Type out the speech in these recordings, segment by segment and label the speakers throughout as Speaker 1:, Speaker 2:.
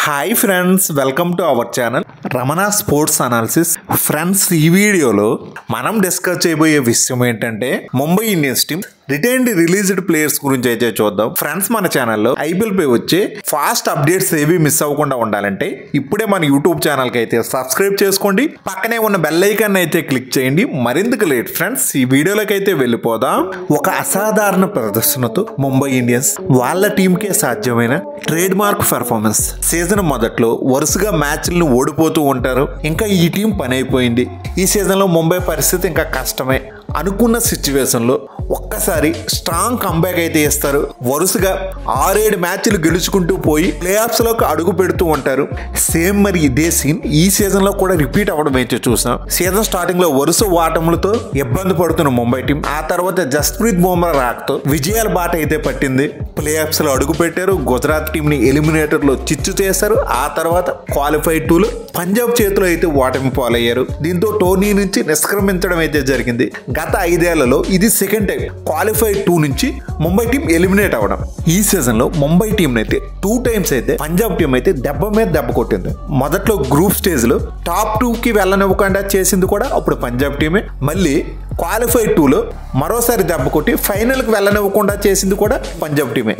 Speaker 1: Hi friends, welcome to our channel Ramana sports analysis. Friends, ఈ వీడియోలో మనం డిస్కస్ చేయబోయే విషయం ఏంటంటే Mumbai Indians team retained released players గురించి అయితే చూద్దాం. ఫ్రెండ్స్, మన ఛానల్లో ఐపీఎల్ పై వచ్చే ఫాస్ట్ అప్డేట్స్ ఏవి మిస్ అవ్వకుండా ఉండాలంటే ఇప్పుడే మన యూట్యూబ్ ఛానల్కి అయితే సబ్స్క్రైబ్ చేసుకోండి, పక్కనే ఉన్న బెల్ ఐకాన్ అయితే క్లిక్ చేయండి. మరింతకు లేట్ ఫ్రెండ్స్, ఈ వీడియోలోకి అయితే వెళ్ళిపోదాం. ఒక అసాధారణ ప్రదర్శనతో ముంబై ఇండియన్స్ వాళ్ళ టీంకే సాధ్యమైన ట్రేడ్ మార్క్ పెర్ఫార్మెన్స్. సీజన్ మొదట్లో వరుసగా మ్యాచ్లను ఓడిపోతూ ఉంటారు. ఇంకా ఈ టీం పని అయిపోయింది. ఈ సీజన్లో ముంబై పరిస్థితి ఇంకా కష్టమే. అనుకున్న సిచ్యువేషన్లో ఒక్కసారి స్ట్రాంగ్ కంబ్యాక్ అయితే ఇస్తారు. వరుసగా 6-7 మ్యాచ్లు గెలుచుకుంటూ పోయి ప్లే ఆఫ్స్ లోకి అడుగు పెడుతూ ఉంటారు. సేమ్ మరి ఇదే సీన్ ఈ సీజన్ లో కూడా రిపీట్ అవ్వడం అయితే చూసాం. సీజన్ స్టార్టింగ్ లో వరుస ఓటములతో ఇబ్బంది పడుతున్న ముంబై టీం ఆ తర్వాత జస్ప్రీత్ బుమ్రా రాకతో విజయాల బాట అయితే పట్టింది. ప్లే ఆఫ్స్ లో అడుగు పెట్టారు. గుజరాత్ టీం ని ఎలిమినేటర్ లో చిచ్చు చేశారు. ఆ తర్వాత క్వాలిఫైడ్ 2లో పంజాబ్ చేతిలో అయితే ఓటమి పాలయ్యారు. దీంతో టోర్నీ నుంచి నిష్క్రమించడం అయితే జరిగింది. గత 5 ఏళ్లలో ఇది సెకండ్ టైం క్వాలిఫైడ్ 2 నుంచి ముంబై టీం ఎలిమినేట్ అవ్వడం. ఈ సీజన్ లో ముంబై టీం అయితే 2 టైమ్స్ అయితే పంజాబ్ టీం అయితే దెబ్బ మీద దెబ్బ కొట్టింది. మొదట్లో గ్రూప్ స్టేజ్ లో టాప్ 2 కి వెళ్ళనివ్వకుండా చేసింది కూడా అప్పుడు పంజాబ్ టీమే. మళ్ళీ క్వాలిఫైడ్ 2లో మరోసారి దెబ్బ కొట్టి ఫైనల్ కి వెళ్ళనివ్వకుండా చేసింది కూడా పంజాబ్ టీమే.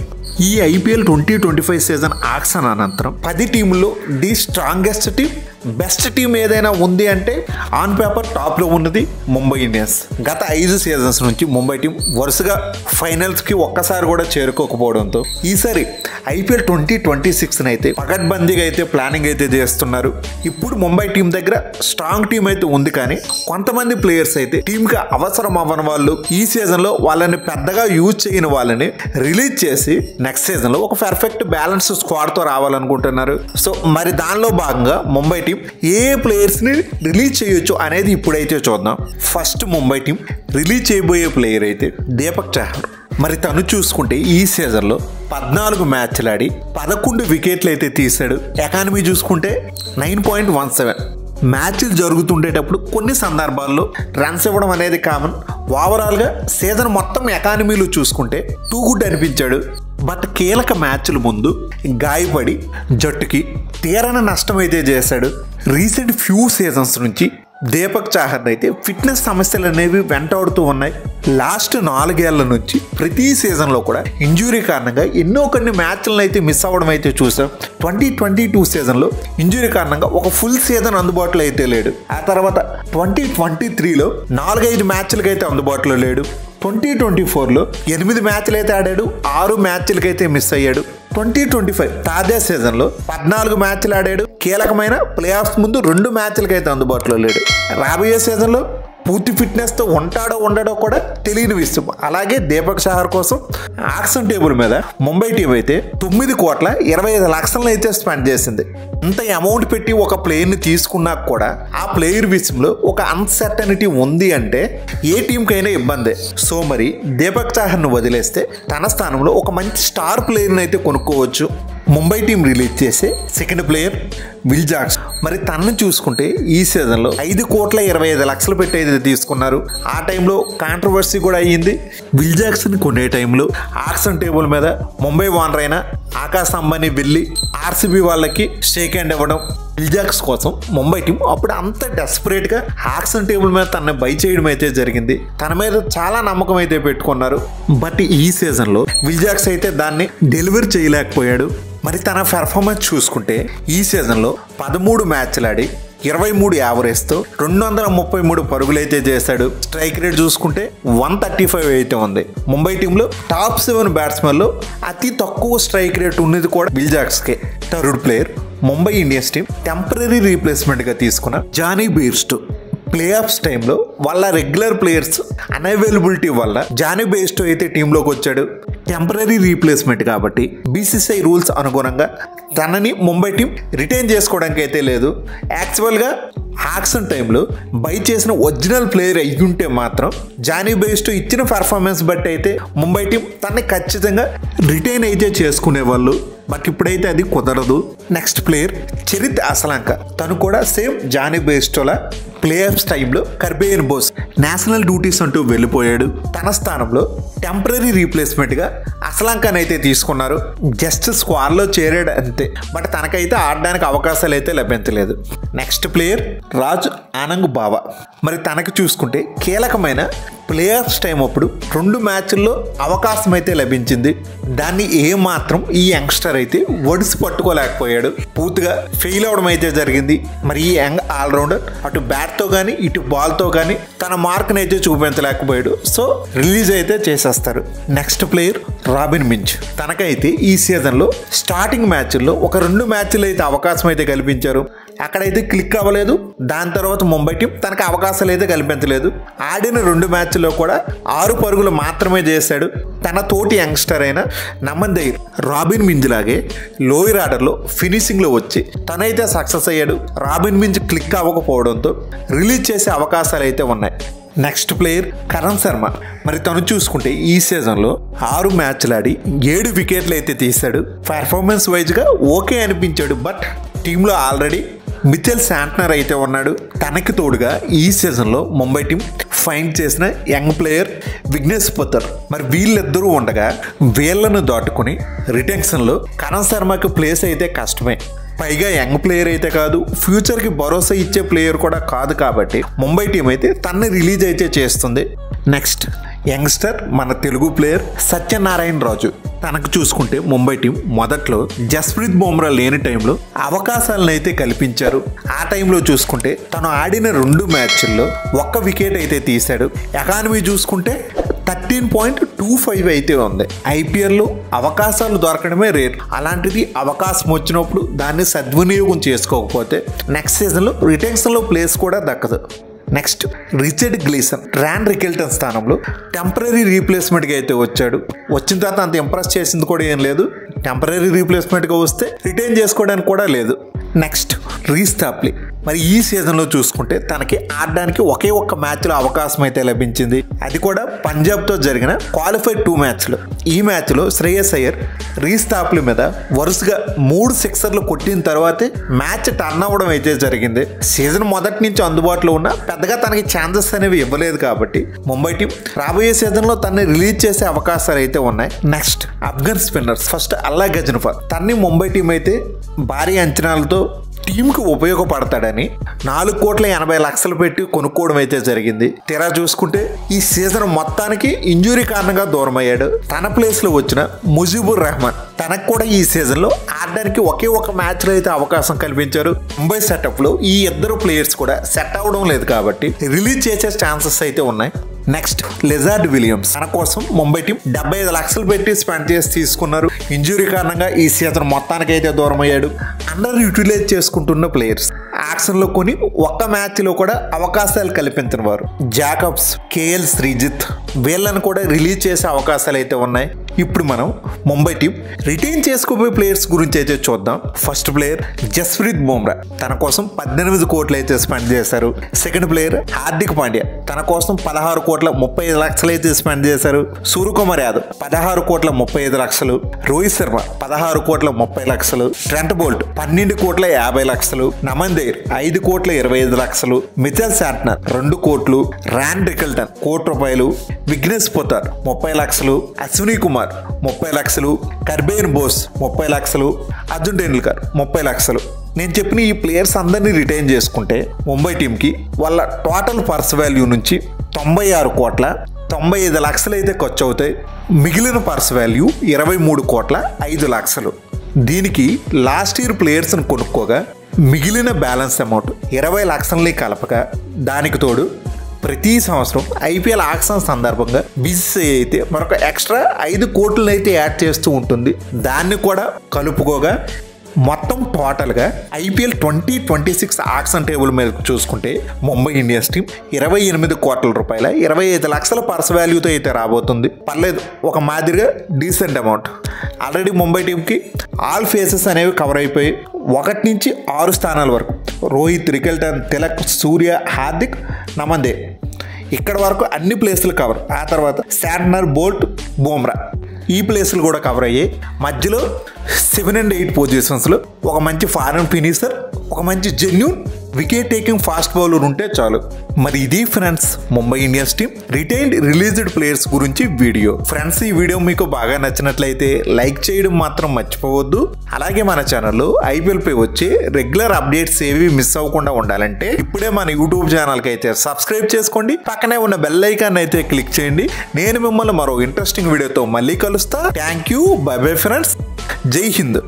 Speaker 1: ఈ ఐపీఎల్ 2025 సీజన్ ఆక్షన్ అనంతరం 10 టీంలో the strongest team, best team ఏదైనా ఉంది అంటే ఆన్ పేపర్ టాప్ లో ఉన్నది ముంబై ఇండియన్స్. గత 5 సీజన్స్ నుంచి ముంబై టీం వరుసగా ఫైనల్స్ కి ఒక్కసారి కూడా చేరుకోకపోవడంతో ఈసారి ఐపీఎల్ 2026 అయితే పకడ్బందీగా అయితే ప్లానింగ్ అయితే చేస్తున్నారు. ఇప్పుడు ముంబై టీం దగ్గర స్ట్రాంగ్ టీం అయితే ఉంది, కానీ కొంతమంది ప్లేయర్స్ అయితే టీం కి అవసరం అవ్వని వాళ్ళు ఈ సీజన్ లో వాళ్ళని పెద్దగా యూజ్ చేయని వాళ్ళని రిలీజ్ చేసి నెక్స్ట్ సీజన్ లో ఒక పర్ఫెక్ట్ బ్యాలెన్స్ స్క్వాడ్ తో రావాలనుకుంటున్నారు. సో మరి దానిలో భాగంగా ముంబై టీం ఏ ప్లేయర్స్ ని రిలీజ్ చేయొచ్చు అనేది ఇప్పుడైతే చూద్దాం. ఫస్ట్ ముంబై టీం రిలీజ్ చేయబోయే ప్లేయర్ అయితే దీపక్ చహర్. మరి తను చూసుకుంటే ఈ సీజన్ లో 14 మ్యాచ్లు ఆడి 11 వికెట్లు అయితే తీశాడు. ఎకానమీ చూసుకుంటే 9.17. మ్యాచ్లు జరుగుతుండేటప్పుడు కొన్ని సందర్భాల్లో రన్స్ ఇవ్వడం అనేది కామన్. ఓవరాల్గా సీజన్ మొత్తం ఎకానమీలో చూసుకుంటే 2 గుడ్ అనిపించాడు. బట్ కీలక మ్యాచ్ల ముందు గాయపడి జట్టుకి తీరని నష్టం అయితే చేశాడు. రీసెంట్ ఫ్యూ సీజన్స్ నుంచి దీపక్ చాహర్ అయితే ఫిట్నెస్ సమస్యలు అనేవి వెంటాడుతూ ఉన్నాయి. లాస్ట్ 4 ఏళ్ల నుంచి ప్రతి సీజన్లో కూడా ఇంజురీ కారణంగా ఎన్నో కొన్ని మ్యాచ్లను అయితే మిస్ అవ్వడం అయితే చూసాం. 2022 సీజన్లో ఇంజురీ కారణంగా ఒక ఫుల్ సీజన్ అందుబాటులో అయితే లేడు. ఆ తర్వాత 2023లో 4-5 మ్యాచ్లకి అయితే అందుబాటులో లేడు. 2024లో 8 మ్యాచ్లు అయితే ఆడాడు, 6 మ్యాచ్లకైతే మిస్ అయ్యాడు. 2025 తాజా సీజన్లో 14 మ్యాచ్లు ఆడాడు. కీలకమైన ప్లే ఆఫ్స్ ముందు 2 మ్యాచ్లకైతే అందుబాటులో లేడు. రాబోయే సీజన్లో పూర్తి ఫిట్నెస్తో ఉంటాడో ఉండడో కూడా తెలియని విషయం. అలాగే దీపక్ చహర్ కోసం ఆక్షన్ టేబుల్ మీద ముంబై టీం అయితే 9,25,00,000 అయితే స్పెండ్ చేసింది. అంత అమౌంట్ పెట్టి ఒక ప్లేయర్ని తీసుకున్నా కూడా ఆ ప్లేయర్ విషయంలో ఒక అన్సర్టనిటీ ఉంది అంటే ఏ టీంకైనా ఇబ్బందే. సో మరి దీపక్ చహర్ను వదిలేస్తే తన స్థానంలో ఒక మంచి స్టార్ ప్లేయర్ని అయితే కొనుక్కోవచ్చు. ముంబై టీం రిలీజ్ చేసే సెకండ్ ప్లేయర్ విల్ జాక్సన్. మరి తనను చూసుకుంటే ఈ సీజన్లో 5,25,00,000 పెట్టి అయితే తీసుకున్నారు. ఆ టైంలో కాంట్రవర్సీ కూడా అయ్యింది. విల్ జాక్సన్ కొనే టైంలో ఆక్షన్ టేబుల్ మీద ముంబై ఓనర్ అయిన ఆకాశ్ అంబానీ వెళ్ళి ఆర్సీబీ వాళ్ళకి షేక్ హ్యాండ్ ఇవ్వడం. విల్ జాక్స్ కోసం ముంబై టీం అప్పుడు అంత డెస్పరేట్ గా ఆక్షన్ టేబుల్ మీద తనని బై చేయడం అయితే జరిగింది. తన మీద చాలా నమ్మకం అయితే పెట్టుకున్నారు. బట్ ఈ సీజన్ లో విల్ జాక్స్ అయితే దాన్ని డెలివర్ చేయలేకపోయాడు. మరి తన పెర్ఫార్మెన్స్ చూసుకుంటే ఈ సీజన్లో 13 మ్యాచ్లు ఆడి 23 యావరేజ్తో 233 పరుగులు అయితే చేశాడు. స్ట్రైక్ రేట్ చూసుకుంటే 135 అయితే ఉంది. ముంబై టీంలో టాప్ 7 బ్యాట్స్మెన్లో అతి తక్కువ స్ట్రైక్ రేట్ ఉన్నది కూడా విల్ జాక్స్కే. Third player Mumbai Indians team temporary రీప్లేస్మెంట్గా తీసుకున్న జానీ బెయిర్స్టో. ప్లే ఆఫ్స్ టైంలో వాళ్ళ రెగ్యులర్ ప్లేయర్స్ అన్అవైలబిలిటీ వల్ల జానీ బెయిర్స్టో అయితే టీంలోకి వచ్చాడు. టెంపరీ రీప్లేస్మెంట్ కాబట్టి బీసీసీఐ రూల్స్ అనుగుణంగా తనని ముంబై టీం రిటైన్ చేసుకోవడానికి అయితే లేదు. యాక్చువల్గా ఆక్షన్ టైంలో బై చేసిన ఒరిజినల్ ప్లేయర్ అయ్యుంటే మాత్రం జానీ బెయిర్స్టో ఇచ్చిన పర్ఫార్మెన్స్ బట్టి అయితే ముంబై టీం తనని ఖచ్చితంగా రిటైన్ అయితే చేసుకునేవాళ్ళు. బట్ ఇప్పుడైతే అది కుదరదు. Next player Charith Asalanka. తను కూడా సేమ్ జానీ బెయిర్స్టోలా ప్లే ఆఫ్స్ టైంలో కర్బేయన్ బోస్ నేషనల్ డ్యూటీస్ అంటూ వెళ్ళిపోయాడు. తన స్థానంలో టెంపరీ రీప్లేస్మెంట్గా అస్లాంకాన్ అయితే తీసుకున్నారు. జస్ట్ స్క్వాడ్లో చేరాడు అంతే, బట్ తనకైతే ఆడడానికి అవకాశాలు అయితే లభించలేదు. నెక్స్ట్ ప్లేయర్ రాజ్ ఆనంగ్ బావా. మరి తనకు చూసుకుంటే కీలకమైన ప్లే ఆఫ్స్ టైం అప్పుడు 2 మ్యాచ్ల్లో అవకాశం అయితే లభించింది. దాన్ని ఏమాత్రం ఈ యంగ్స్టర్ అయితే ఒడిసి పట్టుకోలేకపోయాడు. పూర్తిగా ఫెయిల్ అవడం అయితే జరిగింది. మరి ఈ యంగ్ ఆల్రౌండర్ అటు బ్యాట్తో కానీ ఇటు బాల్తో కానీ తన మార్క్ని అయితే చూపించలేకపోయాడు. సో రిలీజ్ అయితే చేసేస్తారు. Next player Robin Minz. తనకైతే ఈ సీజన్లో స్టార్టింగ్ మ్యాచ్ల్లో ఒక 2 మ్యాచ్లు అయితే అవకాశం అయితే కల్పించారు. అక్కడైతే క్లిక్ అవ్వలేదు. దాని తర్వాత ముంబై టీం తనకు అవకాశాలు అయితే కల్పించలేదు. ఆడిన 2 మ్యాచ్ల్లో కూడా 6 పరుగులు మాత్రమే చేశాడు. తన తోటి యంగ్స్టర్ అయిన నమన్ దైర్ రాబిన్ మింజ్ లాగే లోయర్ ఆర్డర్లో ఫినిషింగ్లో వచ్చి తనైతే సక్సెస్ అయ్యాడు. రాబిన్ మింజ్ క్లిక్ అవ్వకపోవడంతో రిలీజ్ చేసే అవకాశాలు అయితే ఉన్నాయి. Next player Karan Sharma. మరి తను చూసుకుంటే ఈ సీజన్లో 6 మ్యాచ్లు ఆడి 7 వికెట్లు అయితే తీశాడు. పర్ఫార్మెన్స్ వైజ్గా ఓకే అనిపించాడు. బట్ టీంలో ఆల్రెడీ మిచెల్ శాంట్నర్ అయితే ఉన్నాడు. తనకి తోడుగా ఈ సీజన్లో ముంబై టీం ఫైండ్ చేసిన యంగ్ ప్లేయర్ విఘ్నేష్ పుత్తర్. మరి వీళ్ళిద్దరూ ఉండగా వీళ్ళను దాటుకుని రిటెన్షన్లో కరణ్ శర్మకి ప్లేస్ అయితే కష్టమే. పైగా యంగ్ ప్లేయర్ అయితే కాదు, ఫ్యూచర్కి భరోసా ఇచ్చే ప్లేయర్ కూడా కాదు. కాబట్టి ముంబై టీం అయితే తనని రిలీజ్ అయితే చేస్తుంది. నెక్స్ట్ యంగ్స్టర్ మన తెలుగు ప్లేయర్ సత్యనారాయణ రాజు. తనకు చూసుకుంటే ముంబై టీం మొదట్లో జస్ప్రీత్ బుమ్రా లేని టైంలో అవకాశాలను అయితే కల్పించారు. ఆ టైంలో చూసుకుంటే తను ఆడిన 2 మ్యాచ్ల్లో 1 వికెట్ అయితే తీశాడు. ఎకానమీ చూసుకుంటే 13.25 అయితే ఉంది. ఐపీఎల్లో అవకాశాలు దొరకడమే రేర్. అలాంటిది అవకాశం వచ్చినప్పుడు దాన్ని సద్వినియోగం చేసుకోకపోతే నెక్స్ట్ సీజన్లో రిటెన్షన్లో ప్లేస్ కూడా దక్కదు. Next Richard Gleeson Ryan Rickelton స్థానంలో టెంపరీ రీప్లేస్మెంట్గా అయితే వచ్చాడు. వచ్చిన తర్వాత అంత ఇంప్రెస్ చేసింది కూడా ఏం లేదు. టెంపరీ రీప్లేస్మెంట్గా వస్తే రిటైన్ చేసుకోవడానికి కూడా లేదు. నెక్స్ట్ రీస్ థాప్లీ. మరి ఈ సీజన్లో చూసుకుంటే తనకి ఆడడానికి ఒకే ఒక్క మ్యాచ్లో అవకాశం అయితే లభించింది. అది కూడా పంజాబ్తో జరిగిన క్వాలిఫైడ్ 2 మ్యాచ్లు. ఈ మ్యాచ్లో శ్రేయస్ అయ్యర్ రీస్ థాప్లీ మీద వరుసగా 3 సిక్సర్లు కొట్టిన తర్వాతే మ్యాచ్ టర్న్ అవ్వడం అయితే జరిగింది. సీజన్ మొదటి నుంచి అందుబాటులో ఉన్న పెద్దగా తనకి ఛాన్సెస్ అనేవి ఇవ్వలేదు. కాబట్టి ముంబై టీం రాబోయే సీజన్లో తనని రిలీజ్ చేసే అవకాశాలు అయితే ఉన్నాయి. Next Afghan spinners. ఫస్ట్ అల్లా గజన్ఫర్. తన్ని ముంబై టీం అయితే భారీ అంచనాలతో టీంకి ఉపయోగపడతాడని 4,80,00,000 పెట్టి కొనుక్కోవడం అయితే జరిగింది. తెరా చూసుకుంటే ఈ సీజన్ మొత్తానికి ఇంజురీ కారణంగా దూరం అయ్యాడు. తన ప్లేస్లో వచ్చిన ముజీబుర్ రెహమాన్ తనకు కూడా ఈ సీజన్లో ఆడడానికి ఒకే ఒక మ్యాచ్లో అయితే అవకాశం కల్పించారు. ముంబై సెటప్లో ఈ ఇద్దరు ప్లేయర్స్ కూడా సెట్ అవ్వడం లేదు కాబట్టి రిలీజ్ చేసే ఛాన్సెస్ అయితే ఉన్నాయి. Next lizard Williams. తన కోసం ముంబై టీం 75 లక్షలు పెట్టి స్పెండ్ చేసి తీసుకున్నారు. ఇంజురీ కారణంగా ఈ సీజన్ మొత్తానికి అయితే దూరం అయ్యాడు. అండర్ యూటిలైజ్ చేసుకుంటున్న ప్లేయర్స్ యాక్షన్లో కొని ఒక్క మ్యాచ్లో కూడా అవకాశాలు కల్పించిన వారు జాకబ్స్, కేఎల్ శ్రీజిత్ వీళ్ళని కూడా రిలీజ్ చేసే అవకాశాలు అయితే ఉన్నాయి. ఇప్పుడు మనం ముంబై టీం రిటైన్ చేసుకోబోయే ప్లేయర్స్ గురించి అయితే చూద్దాం. First player Jasprit Bumrah. తన కోసం 18 కోట్లు అయితే స్పెండ్ చేశారు. Second player Hardik Pandya. తన కోసం 16,35,00,000 అయితే స్పెండ్ చేశారు. Suryakumar Yadav 16,35,00,000. Rohit Sharma 16,30,00,000. Trent Boult 12,50,00,000. Naman their 5,25,00,000. Mitchell Santner 2 కోట్లు. Ryan Rickelton ₹1,00,000. విఘ్నేష్ పుత్తర్ 30 లక్షలు. అశ్విని కుమార్ 30 లక్షలు. కర్బేయన్ బోస్ 30 లక్షలు. అర్జున్ టెండూల్కర్ 30 లక్షలు. నేను చెప్పిన ఈ ప్లేయర్స్ అందరినీ రిటైన్ చేసుకుంటే ముంబై టీంకి వాళ్ళ టోటల్ పర్స్ వాల్యూ నుంచి 96,95,00,000 అయితే ఖర్చు అవుతాయి. మిగిలిన పర్స్ వాల్యూ 23,05,00,000. దీనికి లాస్ట్ ఇయర్ ప్లేయర్స్ని కొనుక్కోగా మిగిలిన బ్యాలెన్స్ అమౌంట్ 20 లక్షల్ని కలపగా దానికి తోడు ప్రతి సంవత్సరం ఐపీఎల్ ఆక్షన్ సందర్భంగా బీసీసీఐ అయితే మరొక ఎక్స్ట్రా 5 కోట్లను అయితే యాడ్ చేస్తూ ఉంటుంది. దాన్ని కూడా కలుపుకోగా మొత్తం టోటల్గా ఐపీఎల్ 2026 ఆక్షన్ టేబుల్ మీద చూసుకుంటే ముంబై ఇండియన్స్ టీం 28 కోట్ల రూపాయల 25 లక్షల పర్స్ వాల్యూతో అయితే రాబోతుంది. పర్లేదు, ఒక మాదిరిగా డీసెంట్ అమౌంట్. ఆల్రెడీ ముంబై టీంకి ఆల్ ఫేసెస్ అనేవి కవర్ అయిపోయి 1 నుంచి 6 స్థానాల వరకు Rohit, Rickelton, Tilak, Surya, Hardik, Naman their ఇక్కడ వరకు అన్ని ప్లేసులు కవర్. ఆ తర్వాత శాంట్నర్, బోల్ట్, బుమ్రా ఈ ప్లేసులు కూడా కవర్ అయ్యాయి. మధ్యలో 7 and 8 పొజిషన్స్లో ఒక మంచి ఫారెన్ ఫినిషర్, ఒక మంచి genuine wicket taking fast bowler ఉంటే చాలు. మరి ఇది friends Mumbai Indians team retained released players గురించి వీడియో. ఫ్రెండ్స్ ఈ వీడియో మీకు బాగా నచ్చినట్లయితే లైక్ చేయడం మాత్రం మర్చిపోవద్దు. అలాగే మన ఛానల్లో IPL పై వచ్చే రెగ్యులర్ అప్డేట్స్ ఏవి మిస్ అవ్వకుండా ఉండాలంటే ఇప్పుడే మన యూట్యూబ్ ఛానల్కి అయితే సబ్స్క్రైబ్ చేసుకోండి. పక్కనే ఉన్న బెల్ ఐకాన్ అయితే క్లిక్ చేయండి. నేను మిమ్మల్ని మరో ఇంట్రెస్టింగ్ వీడియోతో మళ్ళీ కలుస్తా. Thank you. By bye friends. జై హింద్.